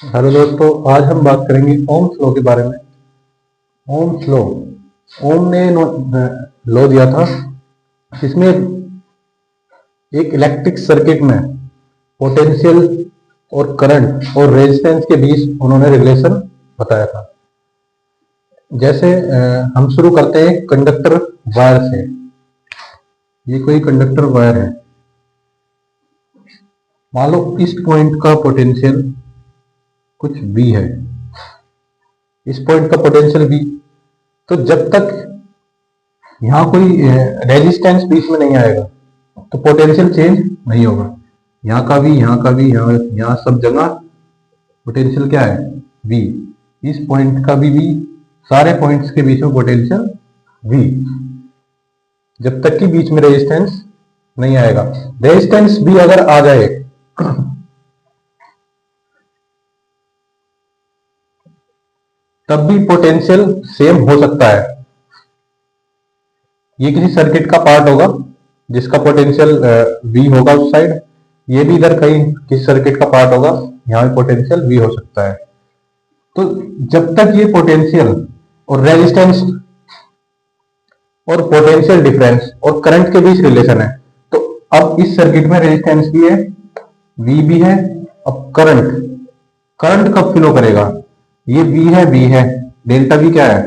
Hello दोस्तों, आज हम बात करेंगे ओम्स लॉ के बारे में। ओम्स लॉ, ओम ने लॉ दिया था, इसमें एक इलेक्ट्रिक सर्किट में पोटेंशियल और करंट और रेजिस्टेंस के बीच उन्होंने रिलेशन बताया था। जैसे हम शुरू करते हैं कंडक्टर वायर से। ये कोई कंडक्टर वायर है, मान लो इस पॉइंट का पोटेंशियल कुछ V है, इस पॉइंट का पोटेंशियल V। तो जब तक यहाँ कोई रेजिस्टेंस बीच में नहीं आएगा तो पोटेंशियल चेंज नहीं होगा। यहाँ का भी, यहाँ का भी, यहाँ सब जगह पोटेंशियल क्या है? V। इस पॉइंट का भी V, सारे पॉइंट्स के बीच में पोटेंशियल V, जब तक कि बीच में रेजिस्टेंस नहीं आएगा। रेजिस्टेंस भी अगर आ जाए तब भी पोटेंशियल सेम हो सकता है। ये किसी सर्किट का पार्ट होगा जिसका पोटेंशियल V होगा उस साइड, ये भी इधर कहीं किसी सर्किट का पार्ट होगा, यहाँ भी पोटेंशियल V हो सकता है। तो जब तक ये पोटेंशियल और रेजिस्टेंस और पोटेंशियल डिफरेंस और करंट के बीच रिलेशन है, तो अब इस सर्किट में रेजिस्टेंस भी है, V भी है। अब करंट कब फ्लो करेगा? ये V है, डेल्टा V क्या है?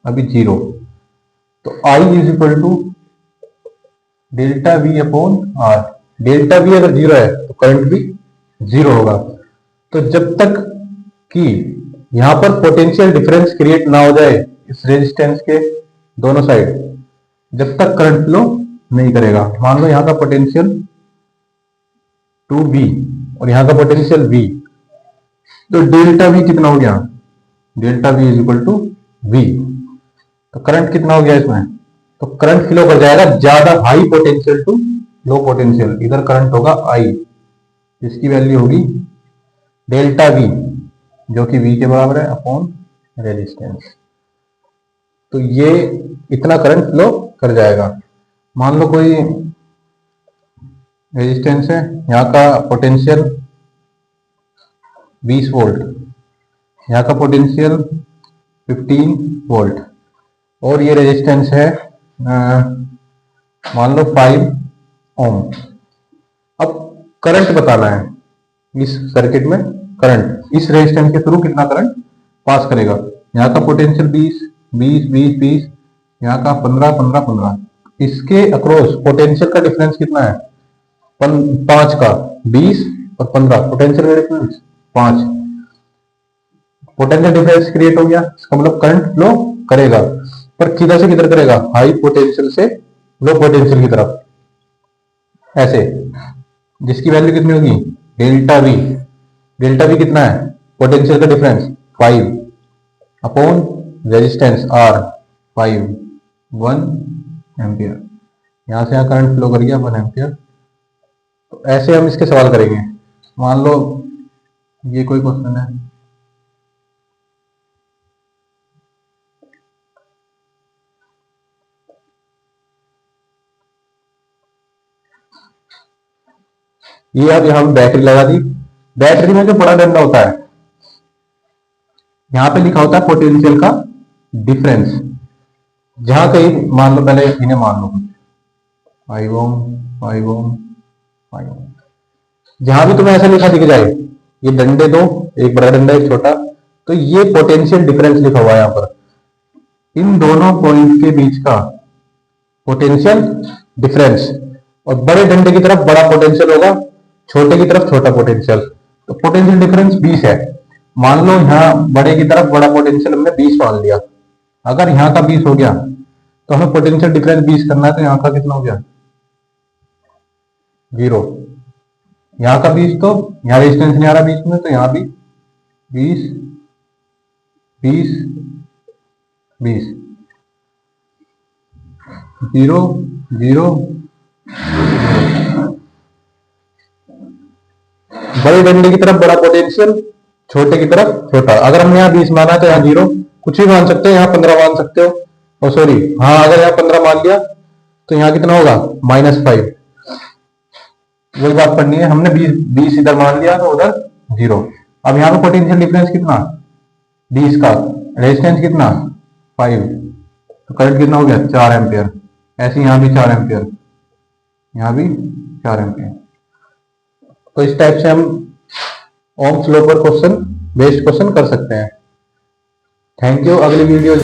अभी 0। तो I is equal to delta V upon R। Delta V अगर 0 है तो करंट भी 0 होगा। तो जब तक कि यहां पर पोटेंशियल डिफरेंस क्रिएट ना हो जाए इस रेजिस्टेंस के दोनों साइड, जब तक करंट फ्लो नहीं करेगा। मान लो यहां का पोटेंशियल 2V और यहां का पोटेंशियल V, तो डेल्टा V कितना हो गया? Delta V is equal to V। तो करंट कितना हो गया इसमें? तो करंट फ्लो कर जाएगा ज्यादा high potential to low potential. इधर करंट होगा I, इसकी वैल्यू होगी डेल्टा V, जो कि V के बराबर है अपॉन रेजिस्टेंस। तो ये इतना करंट फ्लो कर जाएगा। मान लो कोई रेजिस्टेंस है, यहाँ का पोटेंशियल 20 वोल्ट, यहाँ का पोटेंशियल 15 वोल्ट, और ये रेजिस्टेंस है मान लो 5 ओम। अब करंट बताना है इस सर्किट में। करंट इस रेजिस्टेंस के थ्रू कितना करंट पास करेगा? यहाँ का पोटेंशियल 20, 20, 20, 20, यहाँ का 15, 15, 15। इसके अक्रॉस पोटेंशियल का डिफरेंस कितना है? 5 का, 20 और 15, पोटेंशियल का डिफरेंस 5। पोटेंशियल डिफरेंस क्रिएट हो गया, इसका मतलब करंट फ्लो करेगा, पर किधर से किधर करेगा? हाई पोटेंशियल से लो पोटेंशियल की तरफ, ऐसे, जिसकी वैल्यू कितनी होगी? Delta V। डेल्टा V कितना है? पोटेंशियल का difference 5 upon resistance R 5, 1 ampere. यहां से यहां करंट फ्लो कर गया 1 एम्पियर। तो ऐसे हम इसके सवाल करेंगे। मान लो ये कोई क्वेश्चन है, ये अब यहां बैटरी लगा दी। बैटरी में जो बड़ा डंडा होता है, यहां पे लिखा होता है पोटेंशियल का डिफरेंस। जहां कहीं मान लो, पहले इन्हें मान लो 5 ओम, 5 ओम, 5 ओम, जहां भी तुम्हें ऐसा लिखा दिख जाए, ये डंडे दो, एक बड़ा डंडा एक छोटा, तो ये पोटेंशियल डिफरेंस लिखा हुआ है यहां पर। इन दोनों पॉइंट के बीच का पोटेंशियल डिफरेंस, और बड़े डंडे की तरफ बड़ा पोटेंशियल होगा, छोटे की तरफ छोटा पोटेंशियल। तो पोटेंशियल डिफरेंस 20 है। मान लो यहाँ बड़े की तरफ बड़ा पोटेंशियल हमने 20 मान लिया। अगर यहाँ का 20 हो गया तो हमें पोटेंशियल डिफरेंस 20 करना है, तो यहाँ का कितना हो गया? 0। यहाँ का 20, तो यहाँ रेजिस्टेंस नहीं आ रहा बीच में, तो यहाँ भी 20, 20, 20, 0, 0। बड़े डंडे की तरफ बड़ा पोटेंशियल, छोटे की तरफ छोटा। अगर हमने यहाँ 20 माना तो यहाँ 0, कुछ भी मान सकते हो, यहाँ 15 मान सकते हो, और सॉरी हाँ, अगर यहाँ 15 मान लिया तो यहाँ कितना होगा? -5। वही बात पढ़नी है हमने, 20 इधर मान लिया तो उधर 0। अब यहाँ पे पोटेंशियल डिफरेंस कितना, 20 का, रेजिस्टेंस कितना 5, तो करंट कितना हो गया 4 एम्पियर। ऐसे यहाँ भी 4 एम्पियर, यहाँ भी 4 एम्पियर। तो इस टाइप से हम ओम्स लॉ पर क्वेश्चन बेस्ड क्वेश्चन कर सकते हैं। Thank you. अगली वीडियो